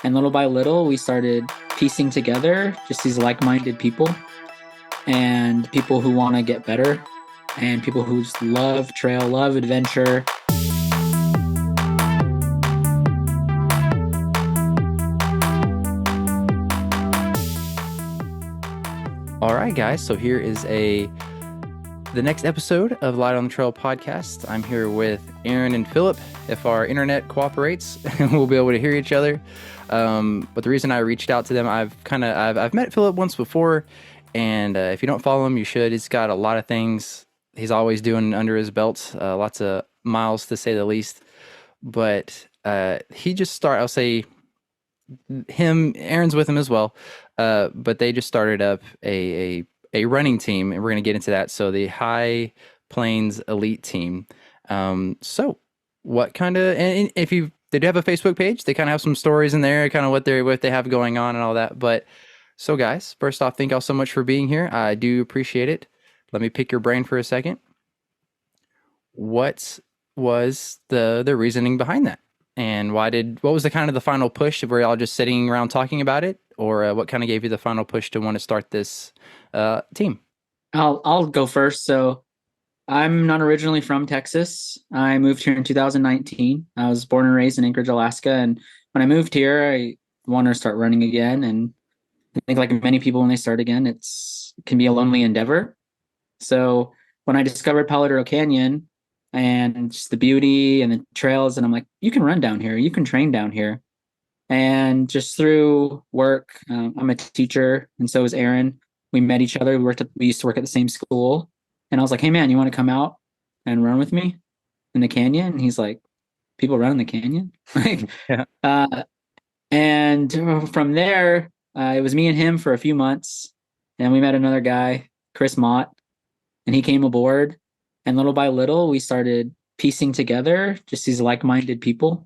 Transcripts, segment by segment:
And little by little, we started piecing together just these like minded people and people who want to get better and people who just love trail, love adventure. All right, guys. So here is the next episode of Light on the Trail podcast. I'm here with Aaron and Philip. If our internet cooperates, we'll be able to hear each other. But the reason I reached out to them, I've met Philip once before, and if you don't follow him, you should. He's got a lot of things he's always doing under his belt, lots of miles to say the least. But he just started. I'll say Aaron's with him as well. But they just started up a running team, and we're going to get into that. So the High Plains Elite Team. So what kind of, and if you, they do have a Facebook page, they kind of have some stories in there, kind of what they have going on and all that. But so guys, first off, thank y'all so much for being here. I do appreciate it. Let me pick your brain for a second. What was the reasoning behind that? And what was the kind of the final push? Were y'all just sitting around talking about it? Or what kind of gave you the final push to want to start this team? I'll go first. So I'm not originally from Texas. I moved here in 2019. I was born and raised in Anchorage, Alaska. And when I moved here, I wanted to start running again. And I think like many people, when they start again, it can be a lonely endeavor. So when I discovered Palladero Canyon and just the beauty and the trails, and I'm like, you can run down here, you can train down here. And just through work, I'm a teacher, and so is Aaron. We met each other. We used to work at the same school, and I was like, "Hey, man, you want to come out and run with me in the canyon?" And he's like, "People run in the canyon?" like, Yeah. and from there, it was me and him for a few months, and we met another guy, Chris Mott, and he came aboard, and little by little, we started piecing together just these like-minded people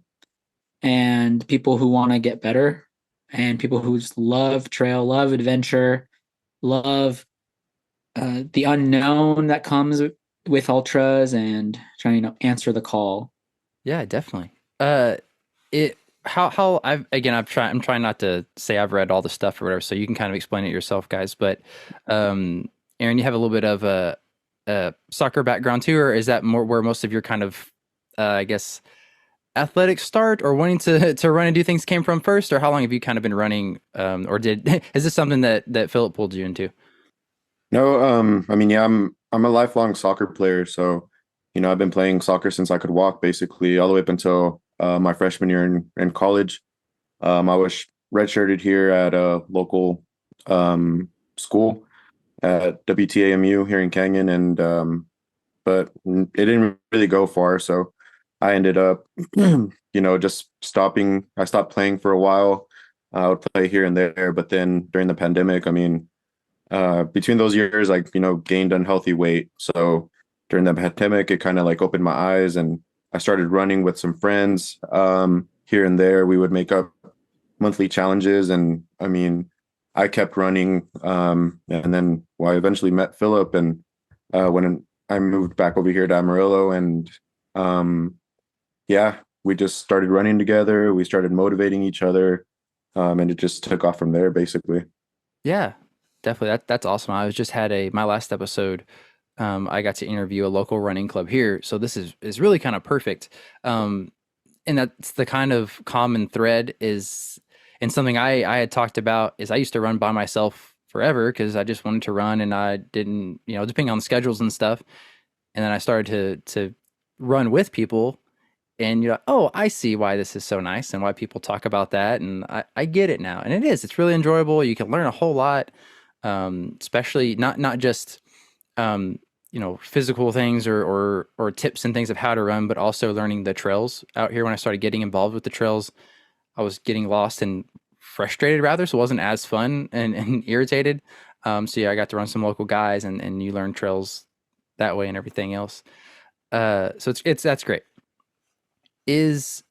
and people who want to get better and people who just love trail, love adventure, love the unknown that comes with ultras and trying to answer the call. Yeah, definitely. It how I'm trying not to say I've read all the stuff or whatever, so you can kind of explain it yourself, guys. But Aaron, you have a little bit of a soccer background too, or is that more where most of your kind of I guess athletic start or wanting to run and do things came from first, or how long have you kind of been running, or did is this something that Philip pulled you into? No, I mean, yeah, I'm a lifelong soccer player, so I've been playing soccer since I could walk, basically, all the way up until my freshman year in college. I was redshirted here at a local school at WTAMU here in Canyon, and but it didn't really go far, so I ended up, just stopping. I stopped playing for a while. I would play here and there, but then during the pandemic, I mean, between those years, like, gained unhealthy weight. So during the pandemic, it kind of like opened my eyes, and I started running with some friends. Here and there, we would make up monthly challenges. And I mean, I kept running. And then I eventually met Philip, and when I moved back over here to Amarillo, and yeah, we just started running together. We started motivating each other. And it just took off from there, basically. Yeah, definitely. That's awesome. I was just had my last episode. I got to interview a local running club here, so this is really kind of perfect. And that's the kind of common thread is, and something I had talked about is I used to run by myself forever because I just wanted to run and I didn't, depending on the schedules and stuff. And then I started to run with people, and you're like, oh, I see why this is so nice and why people talk about that, and I get it now. And it's really enjoyable. You can learn a whole lot, especially not just physical things or tips and things of how to run, but also learning the trails out here. When I started getting involved with the trails, I was getting lost and frustrated rather, so it wasn't as fun and irritated. So yeah, I got to run some local guys, and you learn trails that way and everything else. So it's that's great. Is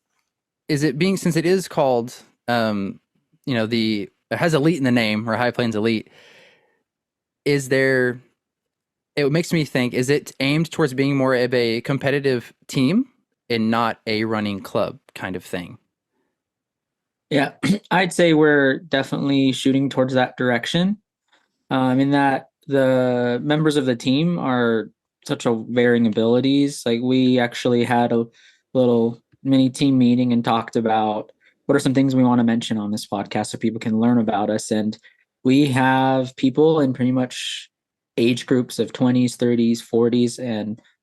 it being, since it is called the it has elite in the name, or High Plains Elite, is there, it makes me think, is it aimed towards being more of a competitive team and not a running club kind of thing? Yeah, I'd say we're definitely shooting towards that direction. In that the members of the team are such a varying abilities. Like we actually had a little mini team meeting and talked about what are some things we want to mention on this podcast so people can learn about us. And we have people in pretty much age groups of 20s, 30s, 40s,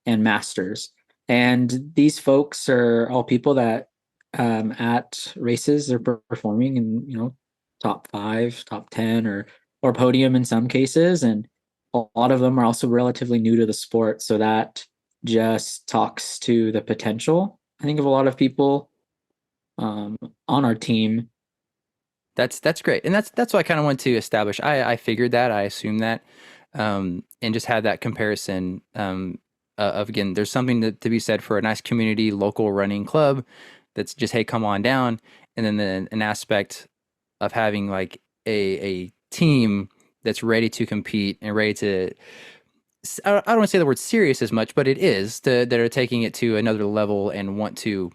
and masters. And these folks are all people that at races they're performing in top 5, top 10, or podium in some cases. And a lot of them are also relatively new to the sport. So that just talks to the potential, I think, of a lot of people on our team. That's great, and that's what I kind of want to establish. I figured that, I assumed that, and just had that comparison of, again, there's something to be said for a nice community local running club that's just, hey, come on down, and then an aspect of having like a team that's ready to compete and ready to. I don't want to say the word serious as much, but it is that are taking it to another level and want to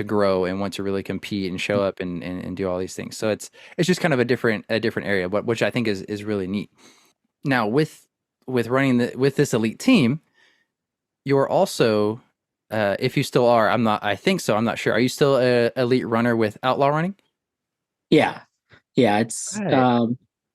grow and want to really compete and show up and do all these things. So it's just kind of a different area, but which I think is really neat. Now with running with this elite team, you're also if you still are, I think so, I'm not sure. Are you still a elite runner with outlaw running? Yeah, yeah, it's Right.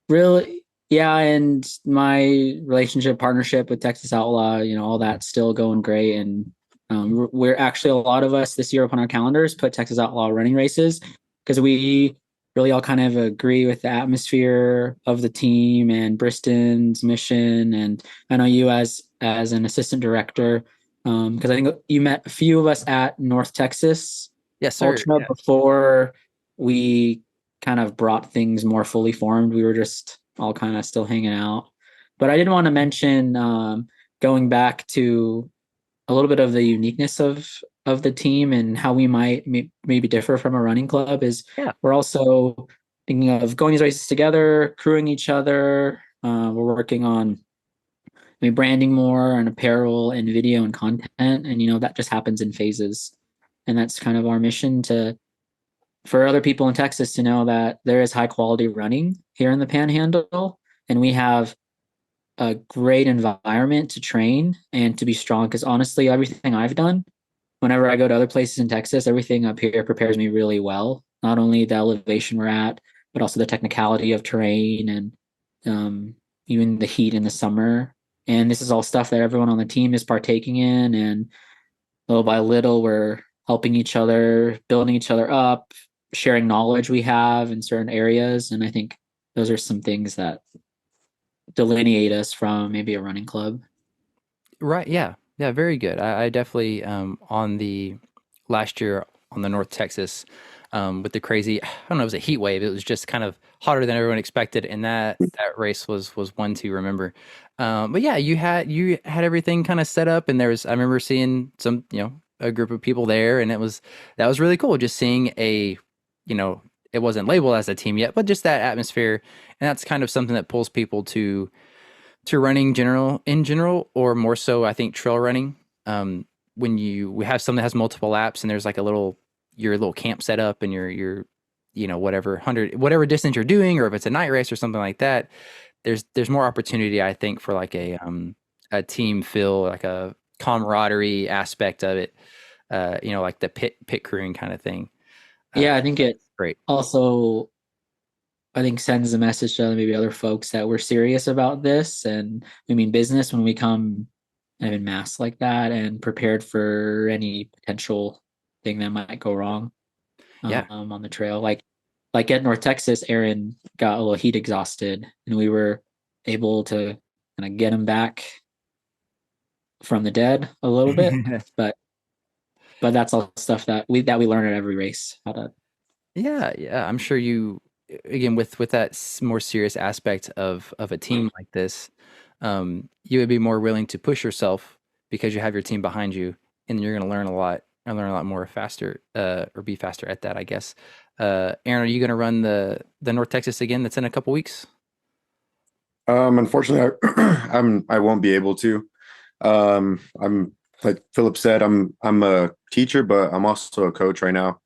really, yeah. And my relationship partnership with Texas Outlaw, all that's still going great. And we're actually, a lot of us this year upon our calendars put Texas Outlaw running races because we really all kind of agree with the atmosphere of the team and Bristol's mission. And I know you as an assistant director, because I think you met a few of us at North Texas Yes, sir. Ultra Yeah. before we kind of brought things more fully formed. We were just all kind of still hanging out. But I did want to mention, going back to a little bit of the uniqueness of the team and how we might maybe differ from a running club is Yeah. we're also thinking of going these races together, crewing each other. We're working on maybe branding more and apparel and video and content, and that just happens in phases. And that's kind of our mission to for other people in Texas to know that there is high quality running here in the Panhandle, and we have a great environment to train and to be strong. Because honestly, everything I've done, whenever I go to other places in Texas, everything up here prepares me really well. Not only the elevation we're at, but also the technicality of terrain and um, even the heat in the summer. And this is all stuff that everyone on the team is partaking in, and little by little, we're helping each other, building each other up, sharing knowledge we have in certain areas. And I think those are some things that delineate us from maybe a running club. Right. Yeah. Yeah. Very good. I definitely, on the last year on the North Texas, with the crazy, I don't know, it was a heat wave. It was just kind of hotter than everyone expected. And that race was one to remember. But yeah, you had everything kind of set up, and I remember seeing some, a group of people there, and that was really cool. Just seeing you know, it wasn't labeled as a team yet, but just that atmosphere. And that's kind of something that pulls people to running in general, or more so, I think, trail running. When we have something that has multiple laps, and there's like your little camp set up, and your whatever distance you're doing, or if it's a night race or something like that, there's more opportunity, I think, for like a team feel, like a camaraderie aspect of it. Like the pit crewing kind of thing. Yeah, I think it Great. also, I think, sends a message to maybe other folks that we're serious about this and we mean business when we come kind of in mass like that and prepared for any potential thing that might go wrong Yeah. on the trail. Like at North Texas, Aaron got a little heat exhausted, and we were able to kind of get him back from the dead a little bit. But that's all stuff that we learn at every race how to. Yeah, yeah. I'm sure you, again, with that more serious aspect of a team like this, you would be more willing to push yourself because you have your team behind you, and you're going to learn a lot and learn a lot more faster, or be faster at that, I guess. Aaron, are you going to run the North Texas again? That's in a couple weeks. Unfortunately, I won't be able to. I'm like Philip said, I'm a teacher, but I'm also a coach right now.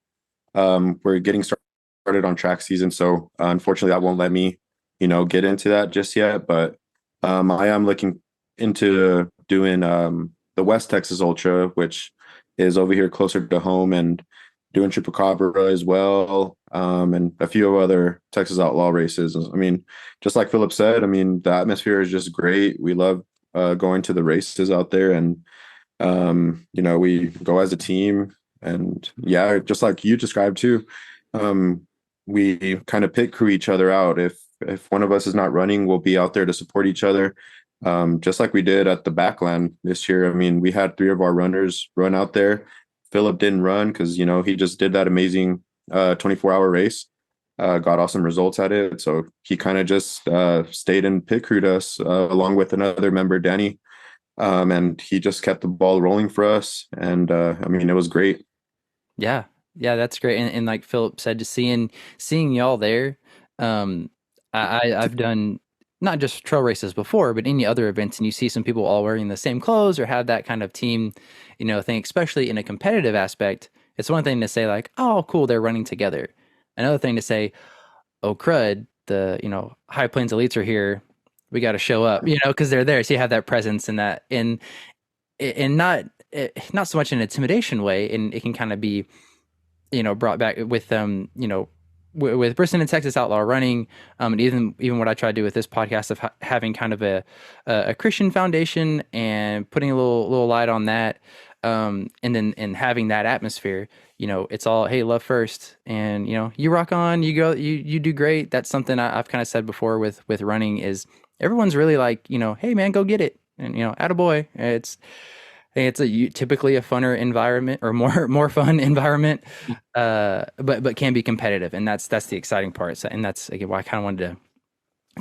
we're getting started on track season, so unfortunately that won't let me, get into that just yet. But I am looking into doing the West Texas Ultra, which is over here closer to home, and doing Chupacabra as well, and a few other Texas Outlaw races. I mean, just like Philip said, I mean, the atmosphere is just great. We love going to the races out there, and we go as a team, and yeah, just like you described too. We kind of pit crew each other out. If one of us is not running, we'll be out there to support each other. Just like we did at the Backland this year. I mean, we had three of our runners run out there. Philip didn't run because he just did that amazing 24-hour race. Got awesome results at it. So he kind of just stayed and pit crewed us along with another member, Danny. And he just kept the ball rolling for us. And I mean, it was great. Yeah. Yeah, that's great. And like Philip said, just seeing y'all there, I've done not just trail races before, but any other events, and you see some people all wearing the same clothes or have that kind of team, thing, especially in a competitive aspect. It's one thing to say like, oh, cool, they're running together. Another thing to say, oh crud, the High Plains elites are here. We got to show up, because they're there. So you have that presence and that, and not so much an intimidation way, and it can kind of be brought back with with Briston and Texas Outlaw running, and even what I try to do with this podcast of having kind of a Christian foundation and putting a little light on that, and then having that atmosphere. It's all, hey, love first, and you rock on, you go, you do great. That's something I've kind of said before with running is everyone's really like, hey man, go get it, and attaboy. It's typically a funner environment, or more fun environment, but can be competitive, and that's the exciting part. So, and that's again why I kind of wanted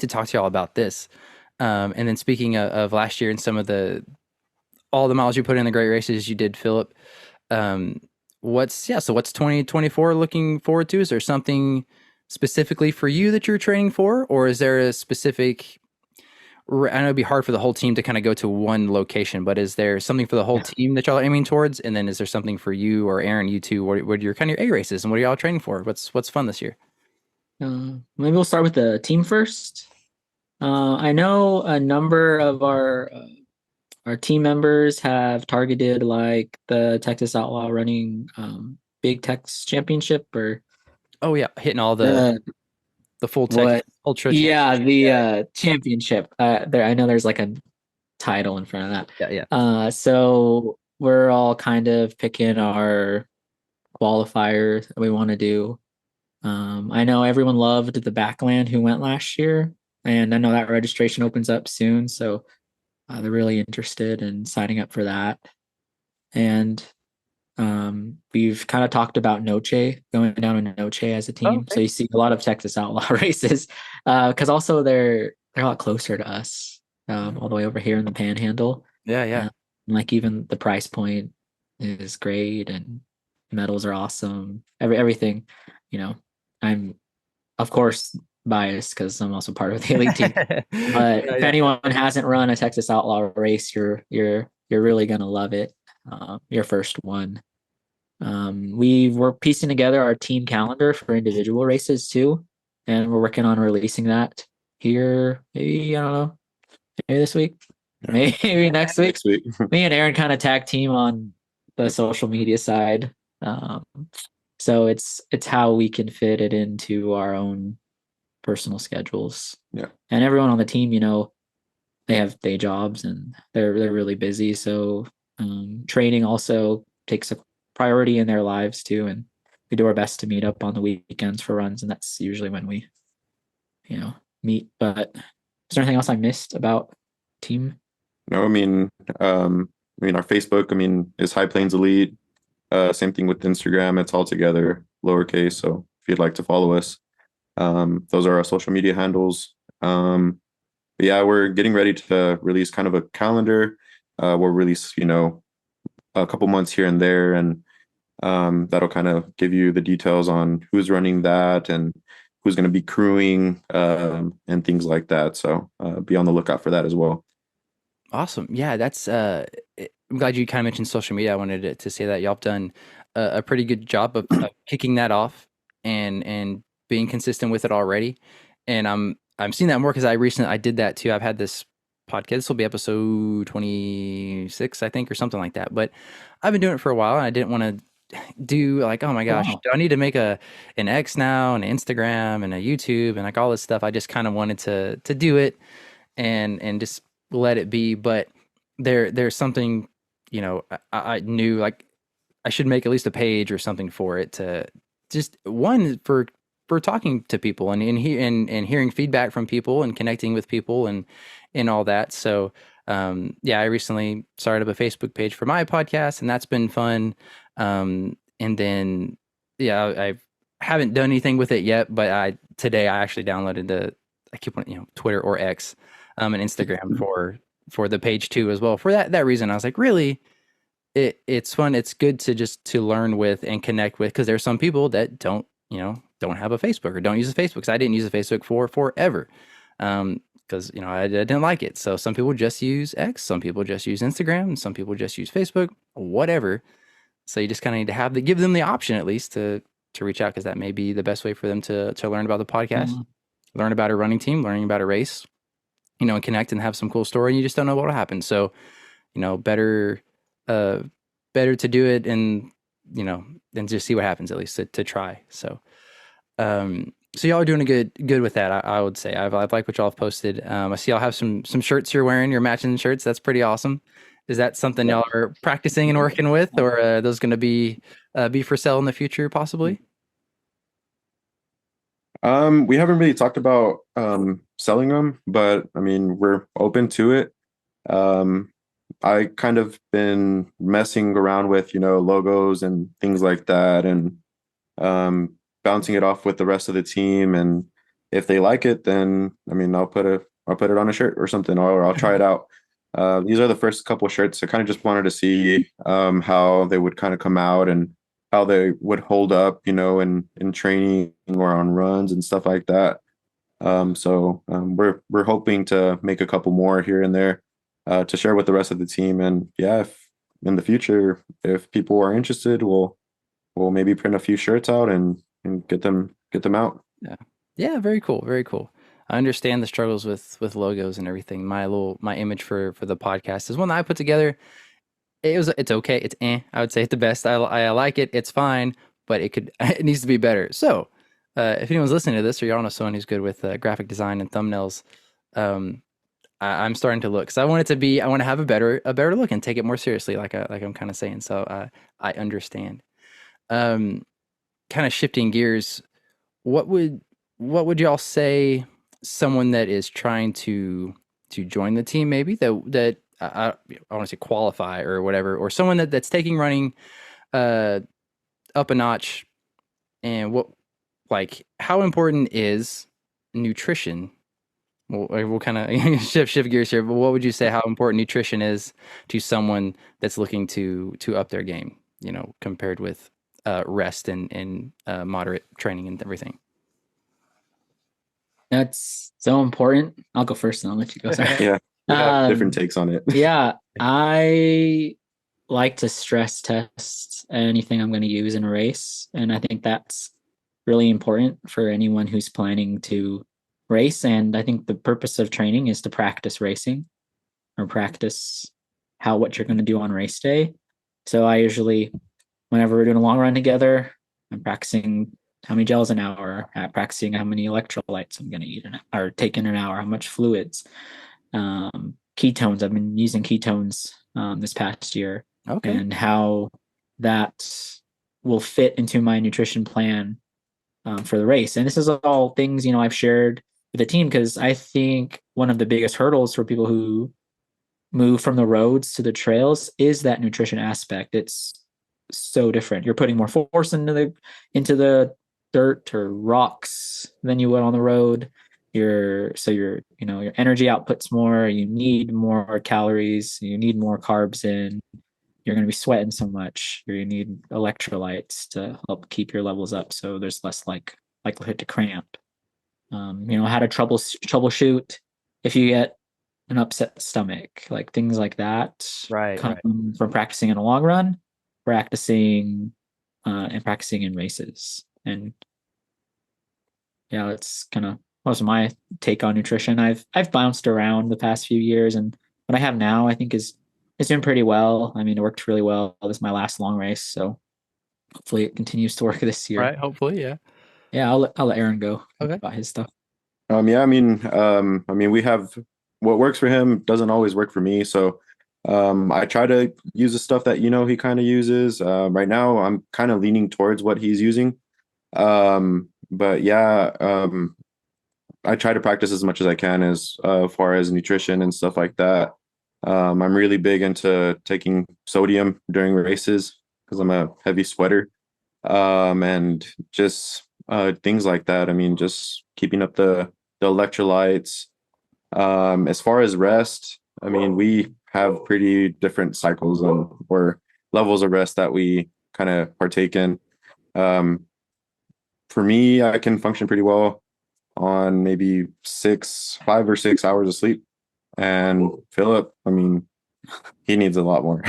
to talk to y'all about this. And then speaking of last year and some of all the miles you put in the great races you did, Philip. What's 2024 looking forward to? Is there something specifically for you that you're training for, or is there a specific? I know it'd be hard for the whole team to kind of go to one location, but is there something for the whole team that y'all are aiming towards? And then is there something for you or Aaron, you two, what are your kind of your A races, and what are y'all training for? What's fun this year? Maybe we'll start with the team first. I know a number of our team members have targeted like the Texas Outlaw running Big Tex Championship, or Oh yeah, hitting all the full Texas what? Ultra Yeah, Championship. the championship. There, I know there's like a title in front of that. Yeah. So we're all kind of picking our qualifiers that we want to do. I know everyone loved the Backland who went last year, and I know that registration opens up soon, so they're really interested in signing up for that. And we've kind of talked about Noche, going down to Noche as a team. Okay. So you see a lot of Texas Outlaw races, because also they're a lot closer to us, all the way over here in the Panhandle. Yeah. Like even the price point is great, and medals are awesome. Everything, I'm of course biased because I'm also part of the elite team. But if anyone hasn't run a Texas Outlaw race, you're really gonna love it. Your first one. We were piecing together our team calendar for individual races too, and we're working on releasing that here. Maybe, I don't know, maybe this week, maybe next week. Next week. Me and Aaron kind of tag team on the social media side. So it's how we can fit it into our own personal schedules. Yeah. And everyone on the team, they have day jobs and they're really busy. So training also takes a priority in their lives too. And we do our best to meet up on the weekends for runs, and that's usually when we, meet. But is there anything else I missed about team? No, I mean, our Facebook, is High Plains Elite. Same thing with Instagram. It's all together, lowercase. So if you'd like to follow us, those are our social media handles. But yeah, we're getting ready to release kind of a calendar. We'll release, a couple months here and there, and that'll kind of give you the details on who's running that and who's going to be crewing, and things like that. So be on the lookout for that as well. Awesome. Yeah, that's I'm glad you kind of mentioned social media. I wanted to say that y'all have done a pretty good job of kicking that off and being consistent with it already. And I'm seeing that more because I did that too. I've had this podcast. This will be episode 26, I think, or something like that. But I've been doing it for a while, and I didn't want to do like, oh my gosh, Wow. do I need to make an X now, an Instagram, and a YouTube, and like all this stuff? I just kind of wanted to do it and just let it be. But there's something, I knew like I should make at least a page or something for it to just one for talking to people and hearing feedback from people and connecting with people and all that. So yeah, I recently started up a Facebook page for my podcast, and that's been fun. And then yeah, I haven't done anything with it yet, but today I actually downloaded I keep on, Twitter or X, and Instagram for the page too as well. For that reason, I was like, really, it's fun. It's good to learn with and connect with, because there's some people that don't have a Facebook or don't use a Facebook. Because I didn't use a Facebook for forever, because I didn't like it. So some people just use X, some people just use Instagram, some people just use Facebook, whatever. So you just kind of need to give them the option at least to reach out, because that may be the best way for them to learn about the podcast, learn about a running team, learning about a race, and connect and have some cool story. And you just don't know what will happen. So better better to do it and and just see what happens, at least to try. So so y'all are doing good with that. I would say I've liked what y'all have posted. I see y'all have some shirts you're wearing. You're matching shirts. That's pretty awesome. Is that something y'all are practicing and working with, or are those going to be for sale in the future possibly? We haven't really talked about selling them, but I mean, we're open to it. Um, I kind of been messing around with, logos and things like that, and bouncing it off with the rest of the team. And if they like it, then I mean, I'll put it on a shirt or something, or I'll try it out. These are the first couple shirts. I kind of just wanted to see how they would kind of come out and how they would hold up, in training or on runs and stuff like that. So we're hoping to make a couple more here and there to share with the rest of the team. And yeah, if in the future, if people are interested, we'll maybe print a few shirts out and get them out. Yeah, very cool, very cool. I understand the struggles with logos and everything. My image for the podcast is one that I put together. It's okay. It's I would say it's the best. I like it. It's fine, but it needs to be better. So, if anyone's listening to this, or y'all know someone who's good with graphic design and thumbnails, I'm starting to look, because I want to have a better look and take it more seriously, like I'm kind of saying. So I understand. Kind of shifting gears, what would y'all say someone that is trying to join the team, maybe that I want to say qualify or whatever, or someone that's taking running up a notch, and how important is nutrition? We'll kind of shift gears here, but what would you say how important nutrition is to someone that's looking to up their game, compared with rest and moderate training and everything? That's so important. I'll go first and I'll let you go. Sorry. Yeah, we have different takes on it. Yeah, I like to stress test anything I'm going to use in a race. And I think that's really important for anyone who's planning to race. And I think the purpose of training is to practice racing or practice what you're going to do on race day. So I usually, whenever we're doing a long run together, I'm practicing how many gels an hour, practicing how many electrolytes I'm going to eat or take in an hour, how much fluids, ketones. I've been using ketones this past year, Okay. and how that will fit into my nutrition plan for the race. And this is all things, I've shared with the team, because I think one of the biggest hurdles for people who move from the roads to the trails is that nutrition aspect. It's so different. You're putting more force into the dirt or rocks than you would on the road. Your energy output's more. You need more calories. You need more carbs in. You're going to be sweating so much. You need electrolytes to help keep your levels up, so there's less likelihood to cramp. How to troubleshoot if you get an upset stomach, things like that. Right. Come from practicing in a long run, practicing and practicing in races. And yeah, that's kind of was my take on nutrition. I've bounced around the past few years, and what I have now, I think is doing pretty well. I mean, it worked really well. This is my last long race, so hopefully it continues to work this year. Right. Hopefully. Yeah. Yeah, I'll let Aaron go Okay. about his stuff. Yeah, I mean, we have what works for him doesn't always work for me. So, I try to use the stuff that, he kind of uses. Right now, I'm kind of leaning towards what he's using. But yeah, I try to practice as much as I can as far as nutrition and stuff like that. I'm really big into taking sodium during races because I'm a heavy sweater. And just things like that. I mean, just keeping up the electrolytes. As far as rest, I mean, we have pretty different cycles or levels of rest that we kind of partake in. Um, for me, I can function pretty well on maybe 5 or 6 hours of sleep. And Philip, I mean, he needs a lot more.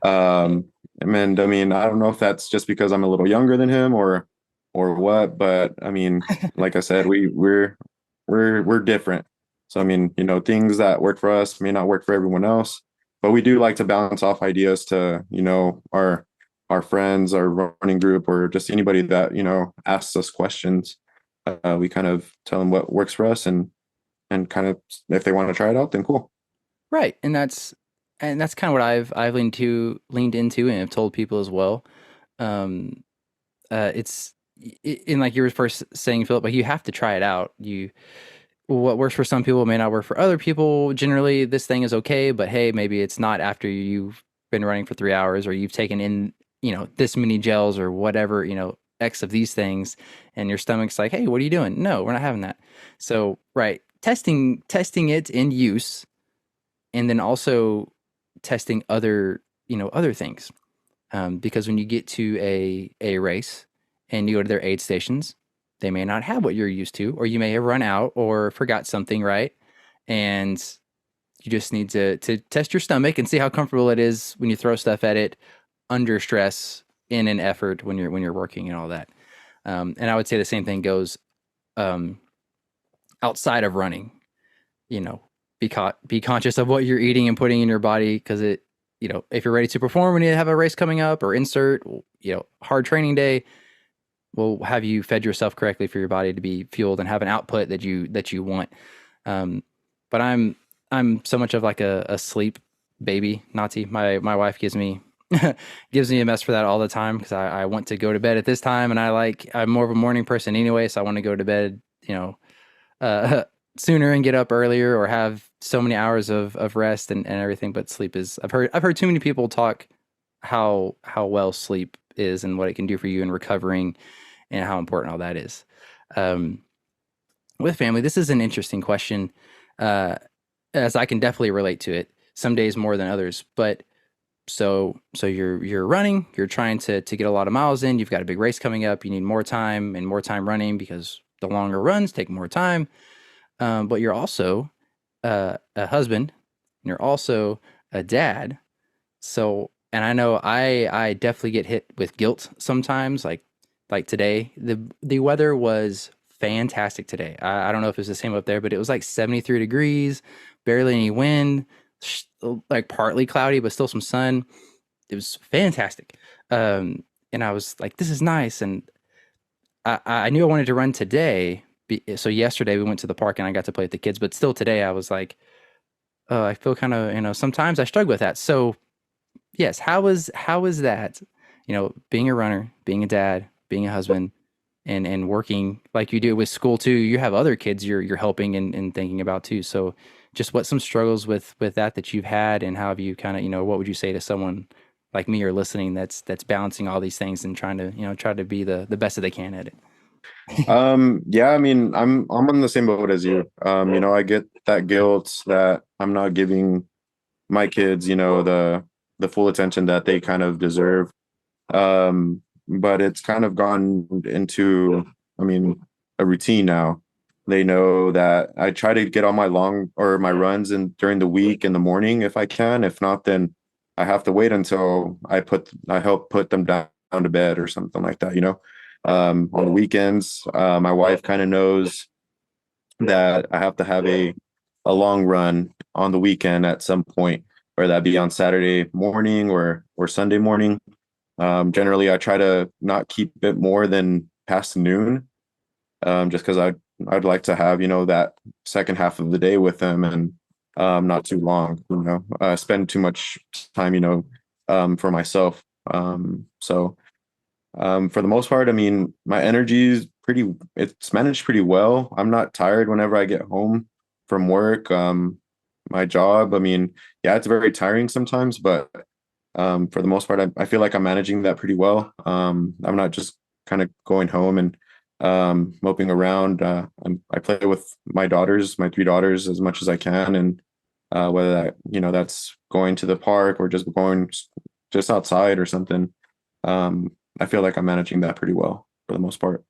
um, and I mean, I don't know if that's just because I'm a little younger than him or what, but I mean, like I said, we're different. So I mean, things that work for us may not work for everyone else, but we do like to bounce off ideas to, our friends, our running group, or just anybody that, asks us questions. We kind of tell them what works for us and kind of if they want to try it out, then cool. Right. And that's kind of what I've leaned into and have told people as well. Um, it's in like you were first saying, Philip, like you have to try it out. What works for some people may not work for other people. Generally, this thing is okay, but hey, maybe it's not after you've been running for 3 hours or you've taken in, this many gels or whatever, X of these things, and your stomach's like, hey, what are you doing? No, we're not having that. So, right, testing it in use, and then also testing other things. Because when you get to a race and you go to their aid stations, they may not have what you're used to, or you may have run out or forgot something, right? And you just need to test your stomach and see how comfortable it is when you throw stuff at it under stress in an effort when you're working and all that. And I would say the same thing goes um, outside of running. You know, be conscious of what you're eating and putting in your body because if you're ready to perform and you have a race coming up or insert, hard training day, will have you fed yourself correctly for your body to be fueled and have an output that you want. Um, but I'm so much of like a sleep baby, Nati. My wife gives me gives me a mess for that all the time because I want to go to bed at this time, and I'm more of a morning person anyway, so I want to go to bed, uh, sooner and get up earlier or have so many hours of rest and everything. But sleep is I've heard too many people talk how well sleep is and what it can do for you in recovering and how important all that is. Um, with family, this is an interesting question, as I can definitely relate to it. Some days more than others, but so you're running, you're trying to get a lot of miles in. You've got a big race coming up. You need more time and more time running because the longer runs take more time. But you're also a husband, and you're also a dad. So, and I know I definitely get hit with guilt sometimes. Like today, the weather was fantastic today. I don't know if it's the same up there, but it was like 73 degrees, barely any wind, like partly cloudy, but still some sun. It was fantastic. And I was like, this is nice. And I knew I wanted to run today. So yesterday we went to the park and I got to play with the kids, but still today I was like, oh, I feel kind of, sometimes I struggle with that. So yes, how is that, being a runner, being a dad, being a husband, and working like you do with school too. You have other kids you're helping and thinking about too. So just what some struggles with that you've had, and how have you kind of, what would you say to someone like me or listening that's balancing all these things and trying to, try to be the best that they can at it. Yeah, I mean, I'm on the same boat as you. I get that guilt that I'm not giving my kids, the full attention that they kind of deserve. But it's kind of gone into, I mean, a routine now. They know that I try to get on my long or my runs and during the week in the morning if I can. If not, then I have to wait until I help put them down to bed or something like that, you know. On the weekends, my wife kind of knows that I have to have a long run on the weekend at some point, whether that be on Saturday morning or Sunday morning. Generally, I try to not keep it more than past noon, just because I'd like to have, you know, that second half of the day with them, and not too long, you know, spend too much time, you know, for myself. For the most part, I mean, my energy is it's managed pretty well. I'm not tired whenever I get home from work. My job, I mean, yeah, it's very tiring sometimes, but for the most part, I feel like I'm managing that pretty well. I'm not just kind of going home and moping around. I play with my daughters, my three daughters, as much as I can, and whether that, you know, that's going to the park or just going just outside or something. I feel like I'm managing that pretty well for the most part.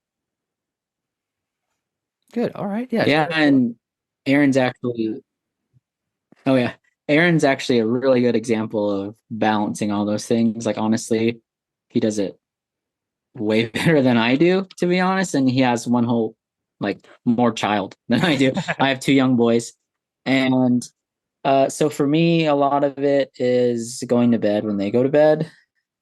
Good. All right. Yeah. Yeah, and Aaron's actually, oh yeah, Aaron's actually a really good example of balancing all those things. Like honestly, he does it way better than I do, to be honest. And he has one whole, like, more child than I do. I have two young boys, and so for me, a lot of it is going to bed when they go to bed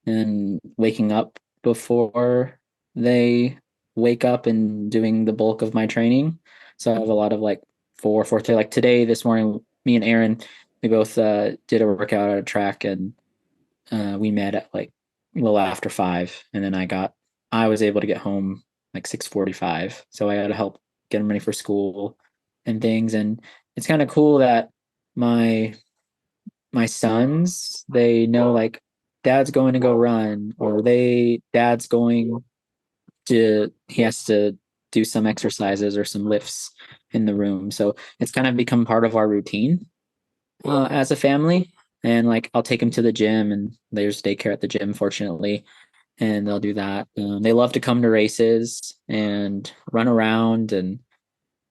and waking up before they wake up and doing the bulk of my training. So I have a lot of like 4:30. Like today, this morning, me and Aaron, we both did a workout at a track, and we met at like a little after 5, and then I was able to get home like 6:45. So I had to help get him ready for school and things. And it's kind of cool that my my sons, they know like dad's going to go run, or dad's going to he has to do some exercises or some lifts in the room. So it's kind of become part of our routine as a family. And like I'll take them to the gym, and there's daycare at the gym, fortunately, and they'll do that. They love to come to races and run around. And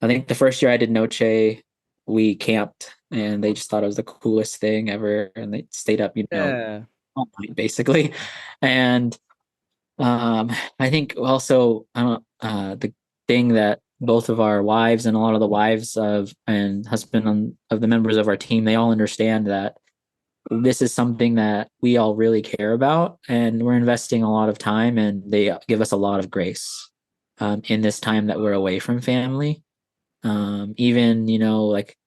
I think the first year I did Noche, we camped, and they just thought it was the coolest thing ever. And they stayed up, you know, Yeah. all night basically. And I think also, the thing that both of our wives and a lot of the wives of and of the members of our team, they all understand that this is something that we all really care about, and we're investing a lot of time, and they give us a lot of grace in this time that we're away from family. Even, you know, like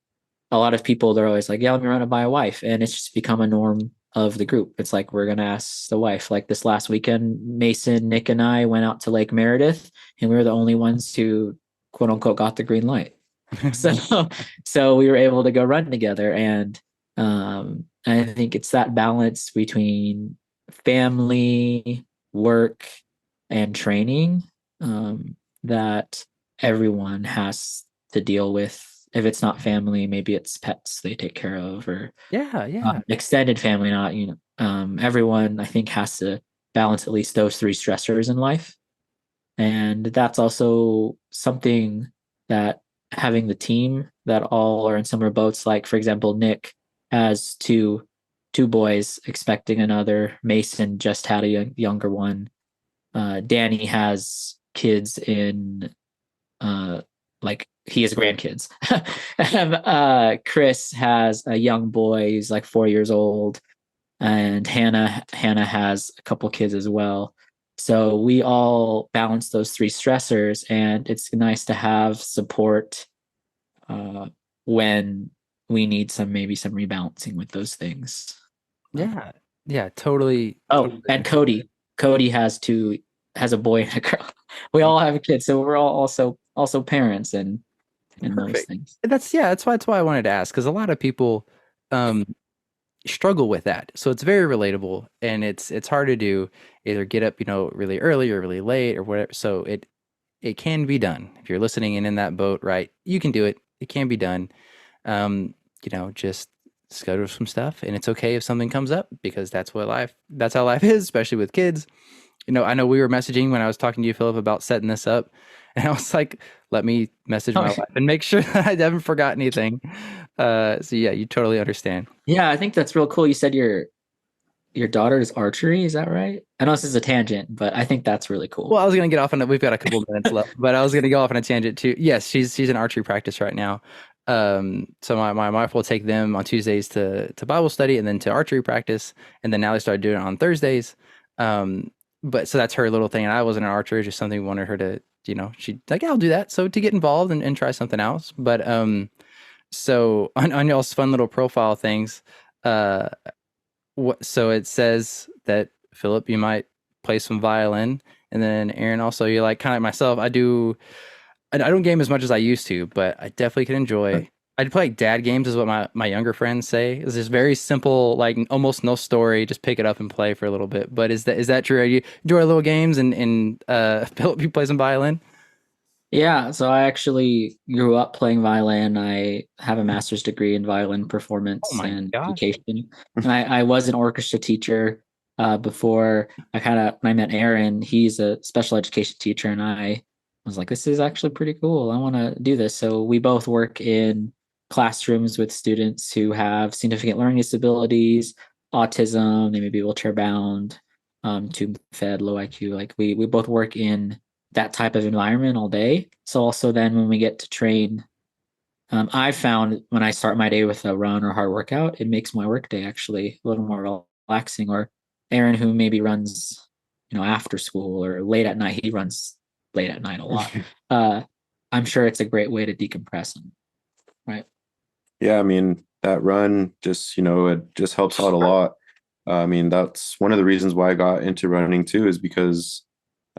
a lot of people, they're always like, yeah, let me run it by a wife. And it's just become a norm of the group. It's like, we're going to ask the wife. Like this last weekend, Mason, Nick, and I went out to Lake Meredith, and we were the only ones who, quote unquote, got the green light. So, so we were able to go run together. And I think it's that balance between family, work, and training that everyone has to deal with. If it's not family, maybe it's pets they take care of, or Yeah. Yeah. extended family. Not, you know, everyone I think has to balance at least those three stressors in life, and that's also something that having the team that all are in similar boats. Like for example, Nick has two boys expecting another. Mason just had a younger one. Danny has kids in like he has grandkids. Chris has a young boy. He's like 4 years old, and Hannah has a couple kids as well. So we all balance those three stressors, and it's nice to have support uh, when we need maybe some rebalancing with those things. Yeah. Yeah. Totally. Oh, Totally. and Cody has a boy and a girl. We all have kids, so we're all also parents and those Perfect. things. That's why I wanted to ask, because a lot of people um struggle with that. So it's very relatable, and it's hard to do, either get up, you know, really early or really late or whatever. So it can be done. If you're listening and in that boat, right? You can do it. It can be done. You know, just schedule some stuff, and it's okay if something comes up, because that's how life is, especially with kids. You know, I know we were messaging when I was talking to you, Philip, about setting this up, and I was like, let me message my Oh, wife and make sure that I haven't forgot anything. So yeah, you totally understand. yeah, I think that's real cool. You said your daughter's archery, is that right? I know this is a tangent, but I think that's really cool. Well, I was gonna get off on it. We've got a couple of minutes left, but I was gonna go off on a tangent too. Yes, she's in archery practice right now. So my wife will take them on Tuesdays to Bible study and then to archery practice, and then now they started doing it on Thursdays. Um, but so that's her little thing. And I wasn't an archer, just something we wanted her to, she'd like, yeah, I'll do that. So to get involved and try something else. But so on y'all's fun little profile things, uh, so it says that Philip, you might play some violin, and then Aaron also, you're like kind of like myself. I don't game as much as I used to, but I definitely can enjoy. I'd play like dad games, is what my younger friends say. It's just very simple, like almost no story. Just pick it up and play for a little bit. But is that true? You enjoy little games and Philip, you play some violin? Yeah, so I actually grew up playing violin. I have a master's degree in violin Oh performance my and gosh. education. And I was an orchestra teacher before when I met Aaron. He's a special education teacher, and I was like, this is actually pretty cool. I want to do this. So we both work in classrooms with students who have significant learning disabilities, autism, they may be wheelchair bound, tube fed, low IQ. Like we both work in that type of environment all day. So also then when we get to train, I found when I start my day with a run or hard workout, it makes my work day actually a little more relaxing. Or Aaron, who maybe runs, after school or late at night, he runs late at night a lot. Uh, I'm sure it's a great way to decompress him, right? Yeah, I mean, that run just, it just helps out a lot. I mean, that's one of the reasons why I got into running too, is because,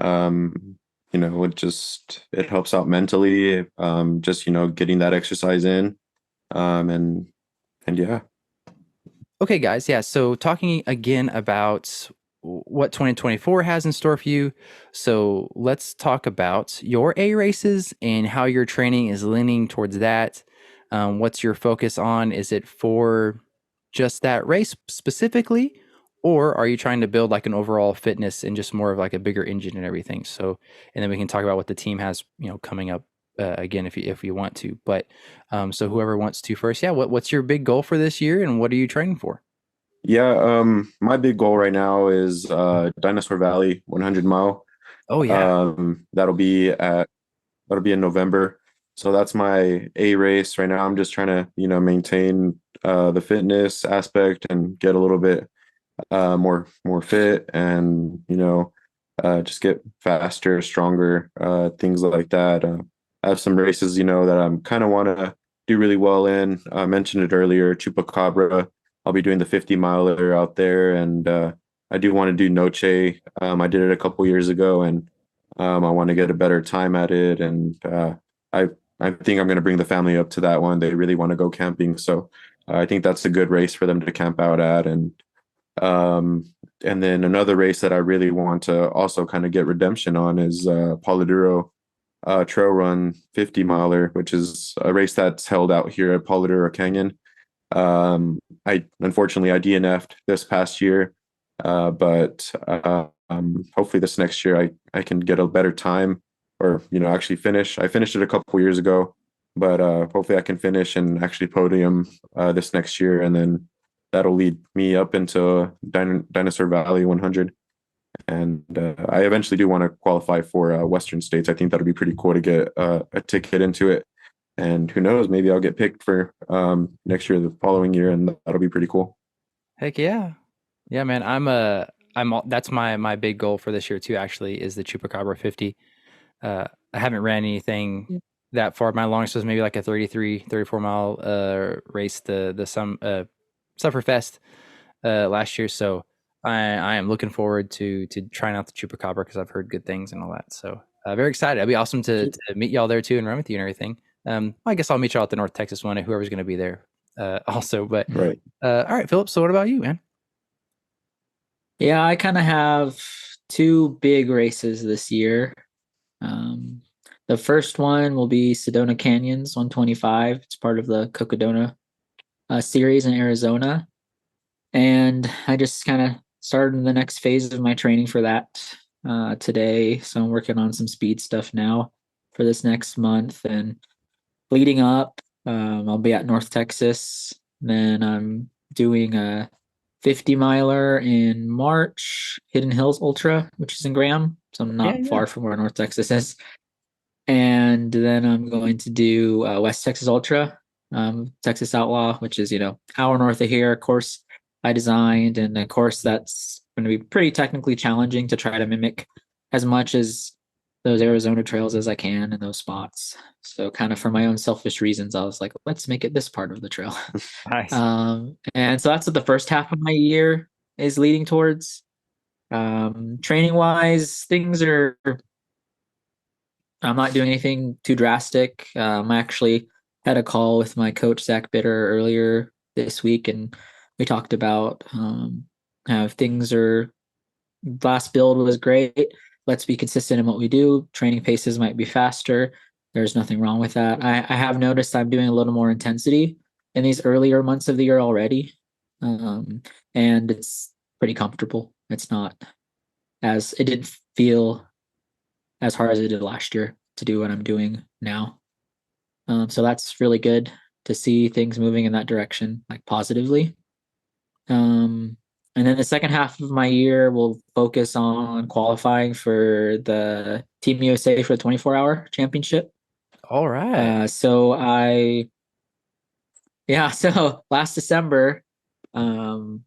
it helps out mentally, just, getting that exercise in. And yeah. Okay, guys. Yeah. So talking again about what 2024 has in store for you. So let's talk about your A races and how your training is leaning towards that. What's your focus on? Is it for just that race specifically, or are you trying to build like an overall fitness and just more of like a bigger engine and everything? So, and then we can talk about what the team has, coming up again if you want to. But so whoever wants to first, yeah. What's your big goal for this year, and what are you training for? Yeah, my big goal right now is Dinosaur Valley 100 mile. Oh yeah. That'll be in November. So that's my A race right now. I'm just trying to, maintain the fitness aspect and get a little bit more fit and, just get faster, stronger, things like that. I have some races, that I'm kind of want to do really well in. I mentioned it earlier, Chupacabra. I'll be doing the 50 miler out there, and I do want to do Noche. I did it a couple years ago, and I want to get a better time at it, and I I think I'm going to bring the family up to that one. They really want to go camping, so I think that's a good race for them to camp out at, um, and then another race that I really want to also kind of get redemption on is Polidoro Trail Run 50 miler, which is a race that's held out here at Polidoro Canyon. I unfortunately I DNF'd this past year, but hopefully this next year I can get a better time, or actually finish. I finished it a couple years ago, but hopefully I can finish and actually podium this next year, and then that'll lead me up into Dinosaur Valley 100. And I eventually do want to qualify for Western States. I think that'll be pretty cool to get a ticket into it. And who knows, maybe I'll get picked for next year, the following year, and that'll be pretty cool. Heck yeah. Yeah, man. That's my big goal for this year too, actually, is the Chupacabra 50. I haven't ran anything that far. My longest was maybe like a 34 mile race, the Sufferfest last year. So I am looking forward to trying out the Chupacabra because I've heard good things and all that. So very excited. It'd be awesome to meet y'all there too and run with you and everything. I guess I'll meet y'all at the North Texas one, whoever's going to be there also. But Right. all right, Philip. So what about you, man? Yeah, I kind of have two big races this year. Um, the first one will be Sedona Canyons 125. It's part of the Cocodona series in Arizona. And I just kind of started the next phase of my training for that today. So I'm working on some speed stuff now for this next month. And leading up, I'll be at North Texas. Then I'm doing a 50 miler in March, Hidden Hills Ultra, which is in Graham. So I'm Yeah, not yeah. far from where North Texas is. And then I'm going to do West Texas Ultra, Texas Outlaw, which is, hour north of here, a course I designed, and a course that's going to be pretty technically challenging to try to mimic as much as those Arizona trails as I can in those spots. So kind of for my own selfish reasons, I was like, let's make it this part of the trail. Nice. And so that's what the first half of my year is leading towards. Training wise, I'm not doing anything too drastic. I actually had a call with my coach, Zach Bitter, earlier this week, and we talked about how things are. Last build was great. Let's be consistent in what we do. Training paces might be faster. There's nothing wrong with that. I have noticed I'm doing a little more intensity in these earlier months of the year already. Um, and it's pretty comfortable. It didn't feel as hard as it did last year to do what I'm doing now. So that's really good to see things moving in that direction, like positively. Um, and then the second half of my year will focus on qualifying for the Team USA for the 24-hour championship. All right. Uh, so I, yeah, so last December, um,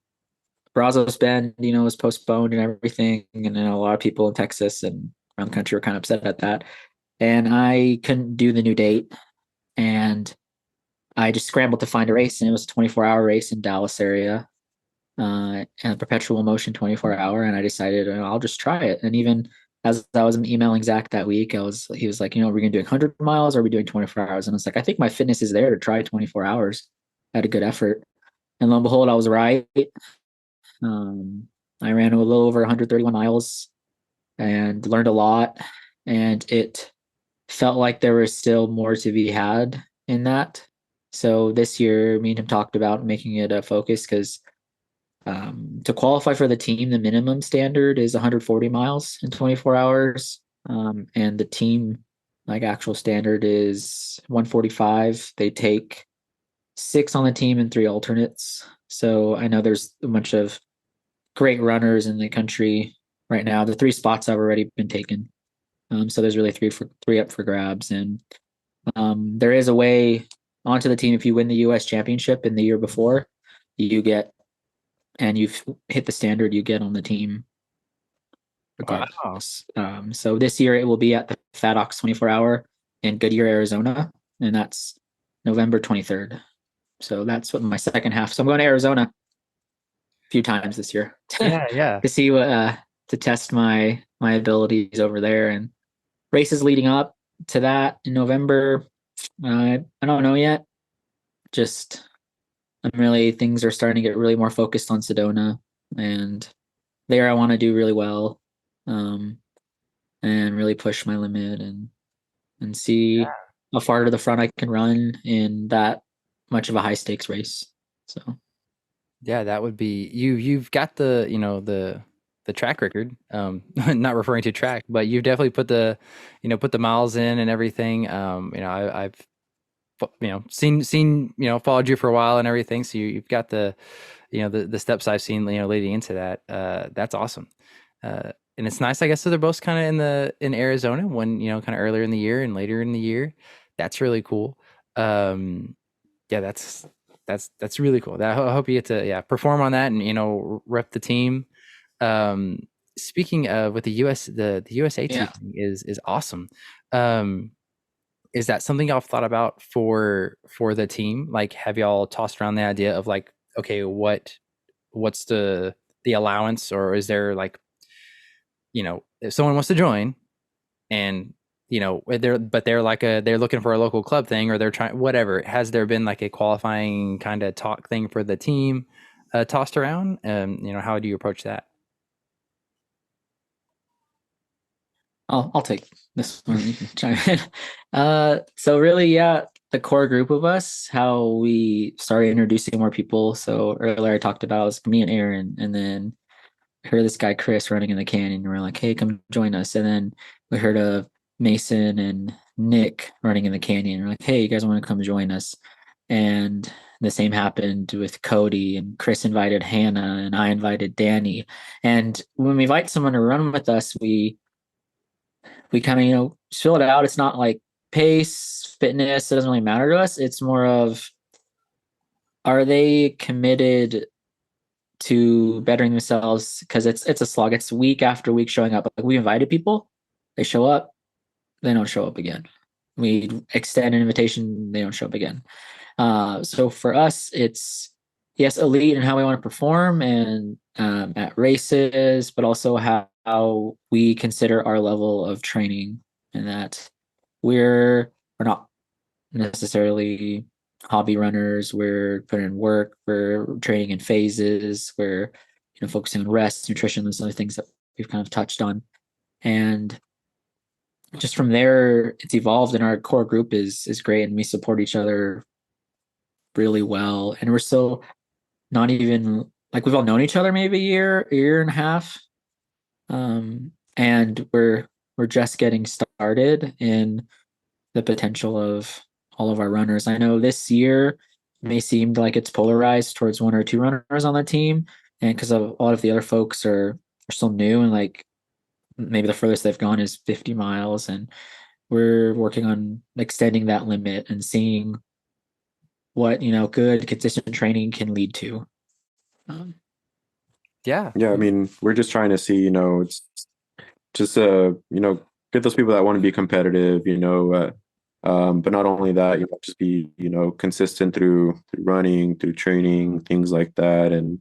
Brazos Bend, was postponed and everything, and then a lot of people in Texas and around the country were kind of upset at that. And I couldn't do the new date, and I just scrambled to find a race, and it was a 24-hour race in Dallas area, and a perpetual motion 24-hour, and I decided I'll just try it. And even as I was emailing Zach that week, he was like, we're gonna do 100 miles, or are we doing 24 hours? And I was like, I think my fitness is there to try 24 hours at a good effort. And lo and behold, I was right. I ran a little over 131 miles and learned a lot, and it felt like there was still more to be had in that. So this year, me and him talked about making it a focus because to qualify for the team, the minimum standard is 140 miles in 24 hours. And the team, like actual standard, is 145. They take 6 on the team and 3 alternates. So I know there's a bunch of great runners in the country right now. The 3 spots have already been taken. So there's really three up for grabs. And there is a way onto the team if you win the US championship in the year before, you get and you've hit the standard, you get on the team Wow. regardless. So this year it will be at the FatOx 24-hour in Goodyear, Arizona, and that's November 23rd. So that's what my second half. So I'm going to Arizona a few times this year Yeah, yeah. to see what to test my abilities over there, and races leading up to that in November. I don't know yet. Just things are starting to get really more focused on Sedona, and there I want to do really well, um, and really push my limit and see how far to the front I can run in that much of a high stakes race. So Yeah, that would be you've got the track record. Not referring to track, but you've definitely put the miles in and everything. I've seen followed you for a while and everything. So you've got the steps I've seen leading into that. That's awesome. And it's nice, I guess. So they're both kind of in Arizona, one kind of earlier in the year and later in the year. That's really cool. Yeah, that's really cool. I hope you get to perform on that and rep the team. Um, Speaking of with the the USA team yeah. is awesome. Um, is that something y'all thought about for the team? Like, have y'all tossed around the idea of like, okay, what's the allowance, or is there like, if someone wants to join and they're looking for a local club thing, or they're trying whatever, has there been like a qualifying kind of talk thing for the team tossed around? How do you approach that? I'll take this one. You can chime in. So really, yeah, the core group of us, how we started introducing more people. So earlier I talked about it was me and Aaron, and then I heard this guy Chris running in the canyon, and we're like, "Hey, come join us." And then we heard of Mason and Nick running in the canyon. We're like, "Hey, you guys want to come join us?" And the same happened with Cody, and Chris invited Hannah and I invited Danny. And when we invite someone to run with us, we kind of, fill it out. It's not like pace, fitness, it doesn't really matter to us. It's more of, are they committed to bettering themselves? Because it's a slog. It's week after week showing up. Like, we invited people, they show up, they don't show up again. We extend an invitation, they don't show up again. So for us, it's, yes, elite and how we want to perform and at races, but also how we consider our level of training, and that we're not necessarily hobby runners. We're putting in work. We're training in phases. We're focusing on rest, nutrition, those other things that we've kind of touched on, and just from there, it's evolved. And our core group is great, and we support each other really well. And we're still not even like, we've all known each other maybe a year and a half, and we're just getting started in the potential of all of our runners. I know this year may seem like it's polarized towards one or two runners on the team, and because a lot of the other folks are still new, and like maybe the furthest they've gone is 50 miles, and we're working on extending that limit and seeing what good consistent training can lead to. Um, Yeah. Yeah, I mean, we're just trying to see, it's just get those people that want to be competitive, but not only that, just be, consistent through running, through training, things like that. And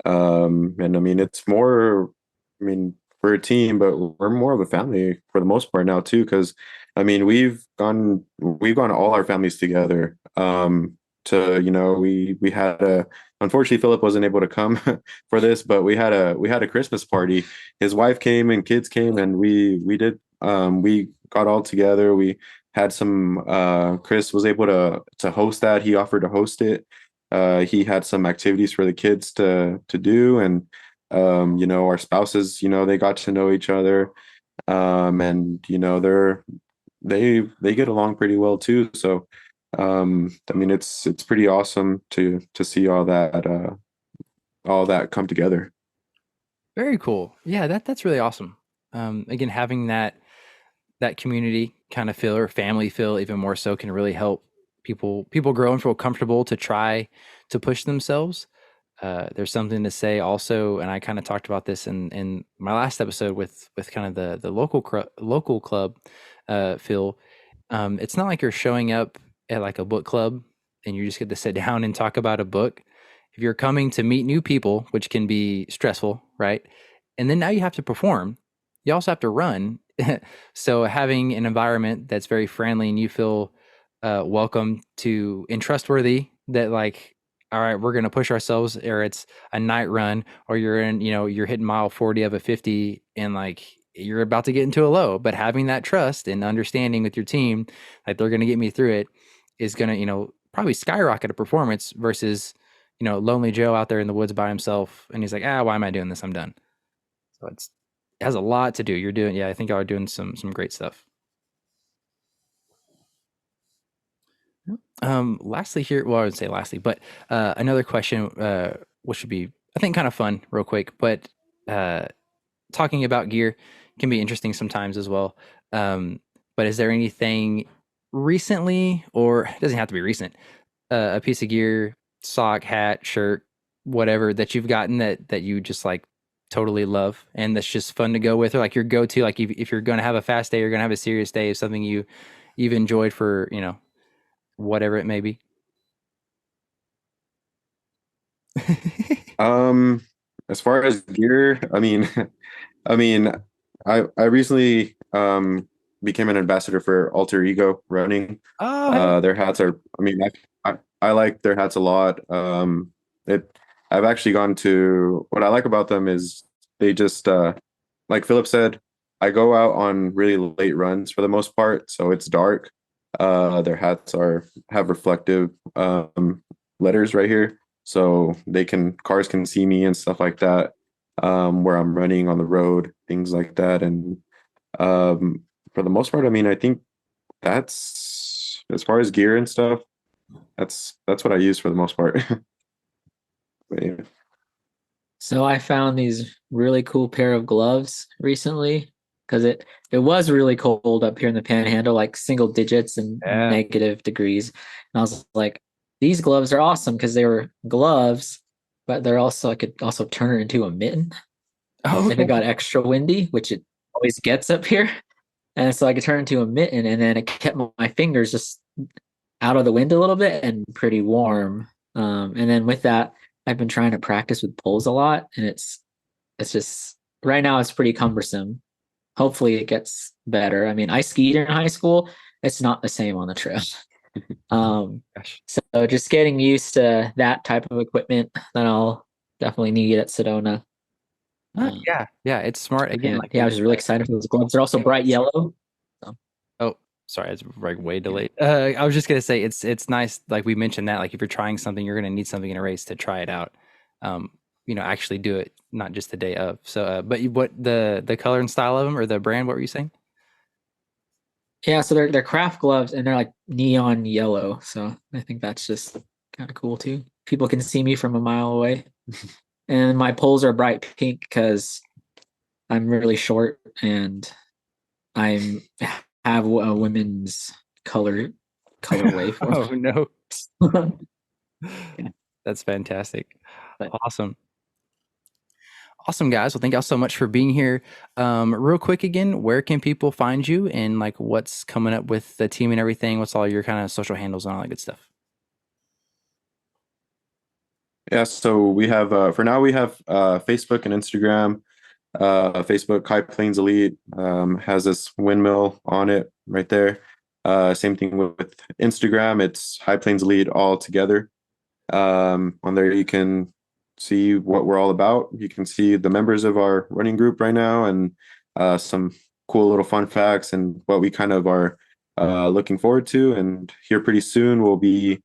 I mean, it's more, I mean, we're a team, but we're more of a family for the most part now too, because I mean, we've gone all our families together. To we had a, unfortunately Philip wasn't able to come for this, but we had a Christmas party. His wife came and kids came, and we got all together. We had some, Chris was able to host that. He offered to host it. He had some activities for the kids to do, and our spouses, they got to know each other, and they get along pretty well too. So I mean, it's pretty awesome to see all that come together. Very cool. Yeah, that's really awesome. Again, having that community kind of feel or family feel even more so can really help people grow and feel comfortable to try to push themselves. There's something to say also, and I kind of talked about this in my last episode with kind of the local club feel. It's not like you're showing up at like a book club and you just get to sit down and talk about a book. If you're coming to meet new people, which can be stressful, right? And then now you have to perform. You also have to run. So having an environment that's very friendly and you feel welcome to and trustworthy, that like, all right, we're going to push ourselves, or it's a night run, or you're hitting mile 40 of a 50 and like you're about to get into a low, but having that trust and understanding with your team, like they're going to get me through it, is going to, probably skyrocket a performance versus, lonely Joe out there in the woods by himself. And he's like, why am I doing this? I'm done. So it has a lot to do. You're doing, yeah, I think y'all are doing some great stuff. Lastly here, well, I would say lastly, but another question, which should be, I think, kind of fun real quick, but uh, talking about gear can be interesting sometimes as well. But is there anything recently, or it doesn't have to be recent, a piece of gear, sock, hat, shirt, whatever that you've gotten that you just like totally love and that's just fun to go with, or like your go-to, like if you're going to have a fast day, you're going to have a serious day, is something you've enjoyed for, whatever it may be? Um, as far as gear, I mean, I mean, I recently became an ambassador for Alter Ego Running. Oh, hey. Their hats are, I mean, I like their hats a lot. It I've actually gone to, what I like about them is they just like Philip said, I go out on really late runs for the most part, so it's dark. Their hats have reflective letters right here, so cars can see me and stuff like that, where I'm running on the road, things like that. And for the most part, I mean, I think that's as far as gear and stuff. That's what I use for the most part. But yeah. So I found these really cool pair of gloves recently because it was really cold up here in the Panhandle, like single digits and Yeah. negative degrees. And I was like, these gloves are awesome because they were gloves, but they're also I could also turn it into a mitten Oh, if it okay. got extra windy, which it always gets up here. And so I could turn it into a mitten, and then it kept my fingers just out of the wind a little bit and pretty warm. And then with that, I've been trying to practice with poles a lot, and it's just right now it's pretty cumbersome. Hopefully it gets better. I mean, I skied in high school. It's not the same on the trail. Gosh. So just getting used to that type of equipment that I'll definitely need at Sedona. Um, Yeah, yeah, it's smart again. and Like yeah, I with was really excited for those gloves. They're also bright yellow. So, oh, sorry, it's like way yeah. delayed. I was just gonna say it's nice. Like we mentioned that, like if you're trying something, you're gonna need something in a race to try it out. Um, actually do it, not just the day of. So, but what the color and style of them or the brand? What were you saying? Yeah, so they're craft gloves and they're like neon yellow. So I think that's just kind of cool too. People can see me from a mile away. And my poles are bright pink because I'm really short and I'm have a women's colorway for Oh no, them. Yeah, that's fantastic. but Awesome. Awesome, guys. Well, thank y'all so much for being here. Real quick again, where can people find you and like what's coming up with the team and everything? What's all your kind of social handles and all that good stuff? Yeah, so we have for now we have Facebook and Instagram. Facebook High Plains Elite has this windmill on it right there. Same thing with Instagram. It's High Plains Elite all together. On there you can see what we're all about. You can see the members of our running group right now and some cool little fun facts and what we kind of are looking forward to. And here pretty soon we'll be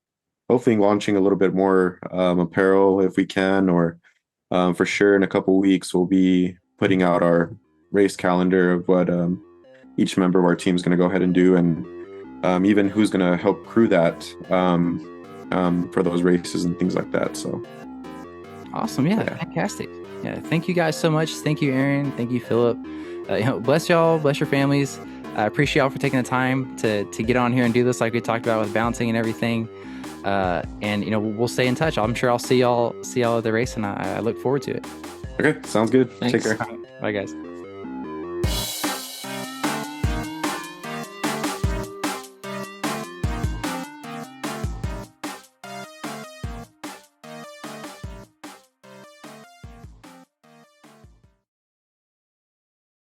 hopefully launching a little bit more apparel if we can, or for sure in a couple weeks we'll be putting out our race calendar of what each member of our team is going to go ahead and do, and even who's going to help crew that for those races and things like that. So Awesome. Yeah, yeah. fantastic. Yeah. Thank you guys so much. Thank you, Aaron. Thank you, Philip. Bless y'all. Bless your families. I appreciate y'all for taking the time to get on here and do this like we talked about with bouncing and everything. And we'll stay in touch. I'm sure I'll see y'all at the race, and I look forward to it. Okay, sounds good. Thanks. Take care. Bye, guys.